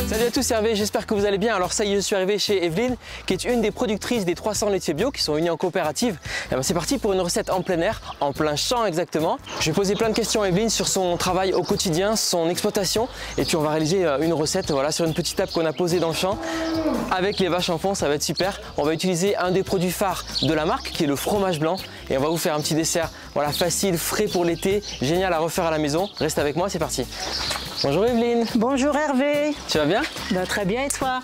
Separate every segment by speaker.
Speaker 1: Salut à tous, c'est Hervé, j'espère que vous allez bien. Alors ça y est, je suis arrivé chez Evelyne, qui est une des productrices des 300 laitiers bio qui sont unis en coopérative. Et ben c'est parti pour une recette en plein air, en plein champ exactement. Je vais poser plein de questions à Evelyne sur son travail au quotidien, son exploitation. Et puis on va réaliser une recette voilà, sur une petite table qu'on a posée dans le champ avec les vaches en fond, ça va être super. On va utiliser un des produits phares de la marque qui est le fromage blanc. Et on va vous faire un petit dessert voilà, facile, frais pour l'été, génial à refaire à la maison. Reste avec moi, c'est parti. Bonjour Evelyne.
Speaker 2: Bonjour Hervé.
Speaker 1: Tu vas bien?
Speaker 2: Très bien et toi?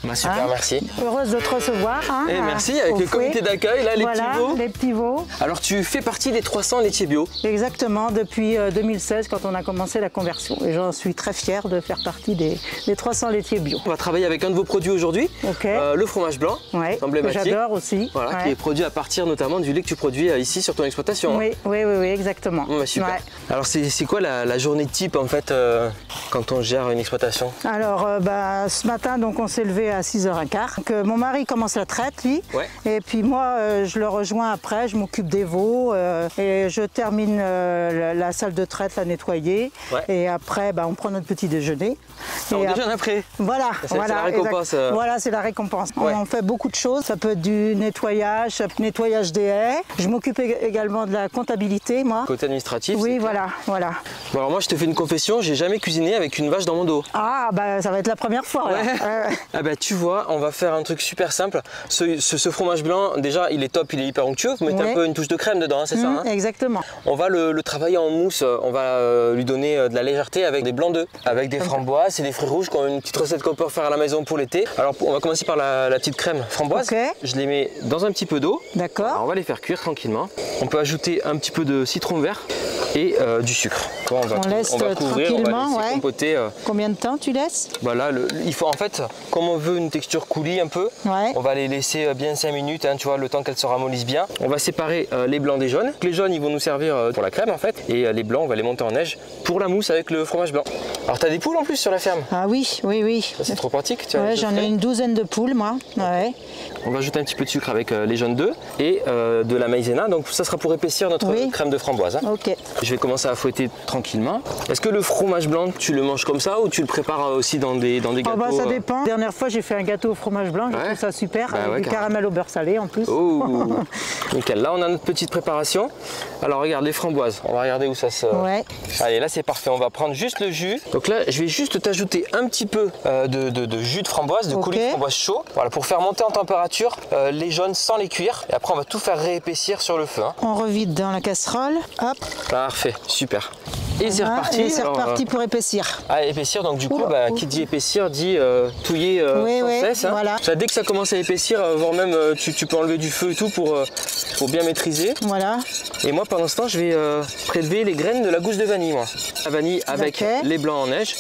Speaker 1: Bah super, merci.
Speaker 2: Heureuse de te recevoir. Hein,
Speaker 1: et merci, avec le comité d'accueil, là, les petits veaux.
Speaker 2: Les petits veaux.
Speaker 1: Alors tu fais partie des 300 laitiers bio.
Speaker 2: Exactement, depuis 2016 quand on a commencé la conversion. Et j'en suis très fière de faire partie des 300 laitiers bio.
Speaker 1: On va travailler avec un de vos produits aujourd'hui, le fromage blanc, emblématique.
Speaker 2: Que j'adore aussi.
Speaker 1: Voilà, qui est produit à partir notamment du lait que tu produis ici sur ton exploitation.
Speaker 2: Oui, exactement.
Speaker 1: Bon, bah, super. Ouais. Alors c'est quoi la journée type en fait quand on gère une exploitation? Alors
Speaker 2: ce matin donc on s'est levé à 6h15. Donc, mon mari commence la traite lui, et puis moi je le rejoins après, je m'occupe des veaux et je termine la salle de traite, la nettoyer, et après on prend notre petit déjeuner.
Speaker 1: On déjeune après.
Speaker 2: Voilà,
Speaker 1: c'est la récompense.
Speaker 2: Voilà, c'est la récompense. On fait beaucoup de choses, ça peut être du nettoyage des haies. Je m'occupe également de la comptabilité moi.
Speaker 1: Côté administratif.
Speaker 2: Oui, voilà.
Speaker 1: Bon, alors moi je te fais une confession, j'ai jamais cuisiné avec une vache dans mon dos.
Speaker 2: Ah ça va être la première fois.
Speaker 1: Ah tu vois, on va faire un truc super simple. Ce fromage blanc, déjà il est top, il est hyper onctueux. Vous mettez un peu une touche de crème dedans, c'est ça hein?
Speaker 2: Exactement.
Speaker 1: On va le travailler en mousse, on va lui donner de la légèreté avec des blancs d'œufs, avec des framboises et des fruits rouges, qui ont une petite recette qu'on peut faire à la maison pour l'été. Alors on va commencer par la petite crème framboise. Je les mets dans un petit peu d'eau.
Speaker 2: D'accord.
Speaker 1: On va les faire cuire tranquillement. On peut ajouter un petit peu de citron vert et du sucre.
Speaker 2: On laisse
Speaker 1: couvrir,
Speaker 2: tranquillement,
Speaker 1: on va laisser compoter.
Speaker 2: Combien de temps tu laisses?
Speaker 1: Là, il faut en fait, comme on veut une texture coulis un peu, on va les laisser bien 5 minutes, tu vois, le temps qu'elles se ramollissent bien. On va séparer les blancs des jaunes. Les jaunes, ils vont nous servir pour la crème en fait, et les blancs, on va les monter en neige pour la mousse avec le fromage blanc. Alors, tu as des poules en plus sur la ferme?
Speaker 2: Ah oui.
Speaker 1: C'est trop pratique.
Speaker 2: J'en ai une douzaine de poules, moi.
Speaker 1: On va ajouter un petit peu de sucre avec les jaunes d'œufs et de la maïzena. Donc ça sera pour épaissir notre crème de framboise. Je vais commencer à fouetter tranquillement. Est-ce que le fromage blanc, tu le manges comme ça ou tu le prépares aussi dans des gâteaux?
Speaker 2: Ça dépend. La dernière fois, j'ai fait un gâteau au fromage blanc. Je trouve ça super. Avec du caramel au beurre salé en plus.
Speaker 1: Oh, nickel. Là, on a notre petite préparation. Alors regarde les framboises. On va regarder où ça se... Allez, là c'est parfait. On va prendre juste le jus. Donc là, je vais juste t'ajouter un petit peu de jus de framboise, de coulis de framboise chaud. Voilà, pour faire monter en température les jaunes sans les cuire. Et après, on va tout faire réépaissir sur le feu.
Speaker 2: On revide dans la casserole. Hop.
Speaker 1: Parfait, super. Et c'est reparti.
Speaker 2: Et c'est reparti pour épaissir.
Speaker 1: Épaissir, donc du coup, qui dit épaissir dit touiller sans cesse. Voilà. Ça, dès que ça commence à épaissir, voire même tu peux enlever du feu et tout pour bien maîtriser. Voilà. Et moi, pendant ce temps, je vais prélever les graines de la gousse de vanille, moi. La vanille avec les blancs en neige.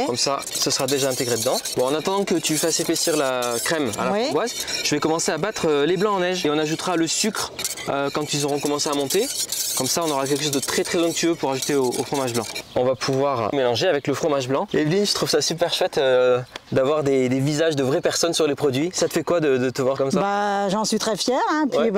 Speaker 1: Comme ça, ce sera déjà intégré dedans. Bon, en attendant que tu fasses épaissir la crème à la framboise, je vais commencer à battre les blancs en neige. Et on ajoutera le sucre quand ils auront commencé à monter. Comme ça, on aura quelque chose de très très onctueux pour ajouter au fromage blanc. On va pouvoir mélanger avec le fromage blanc. Evelyne, je trouve ça super chouette d'avoir des visages de vraies personnes sur les produits. Ça te fait quoi de te voir comme ça?
Speaker 2: J'en suis très fière. Puis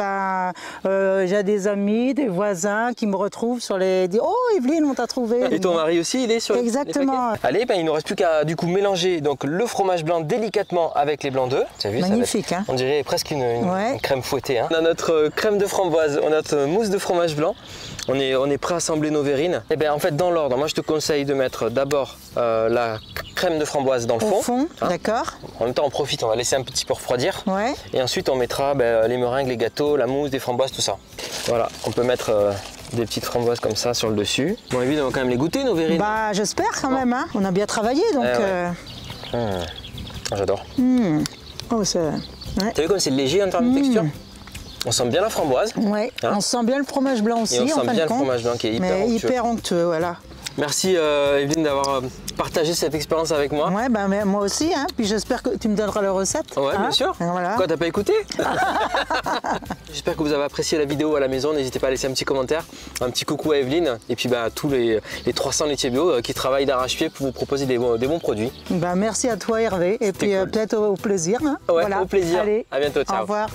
Speaker 2: j'ai des amis, des voisins qui me retrouvent sur les... Oh Evelyne, on t'a trouvé.
Speaker 1: Et ton mari aussi, il est sur
Speaker 2: Exactement.
Speaker 1: Allez, il ne nous reste plus qu'à du coup mélanger donc, le fromage blanc délicatement avec les blancs d'œufs. Tu as vu,
Speaker 2: magnifique.
Speaker 1: On dirait presque une crème fouettée. On a notre crème de framboise, on a notre mousse de fromage blanc. On est prêt à assembler nos verrines. Et bien en fait dans l'ordre, moi je te conseille de mettre d'abord la crème de framboise dans le fond.
Speaker 2: D'accord.
Speaker 1: En même temps on profite, on va laisser un petit peu refroidir. Et ensuite on mettra les meringues, les gâteaux, la mousse, des framboises, tout ça. Voilà, on peut mettre des petites framboises comme ça sur le dessus. Bon évidemment on va quand même les goûter nos verrines.
Speaker 2: J'espère quand même, hein. On a bien travaillé donc.
Speaker 1: J'adore.
Speaker 2: Oh, ça...
Speaker 1: T'as vu comme c'est léger en termes de texture? On sent bien la framboise.
Speaker 2: On sent bien le fromage blanc aussi.
Speaker 1: Et on sent bien le fromage blanc qui est hyper onctueux.
Speaker 2: Voilà.
Speaker 1: Merci Evelyne d'avoir partagé cette expérience avec moi.
Speaker 2: Mais moi aussi, hein. Puis j'espère que tu me donneras la recette.
Speaker 1: Bien sûr. Quoi, t'as pas écouté? J'espère que vous avez apprécié la vidéo à la maison. N'hésitez pas à laisser un petit commentaire, un petit coucou à Evelyne et puis à tous les 300 laitiers bio qui travaillent d'arrache-pied pour vous proposer des bons produits.
Speaker 2: Merci à toi Hervé et puis peut-être au plaisir. Hein.
Speaker 1: Au plaisir.
Speaker 2: Allez,
Speaker 1: à bientôt, ciao.
Speaker 2: Au revoir.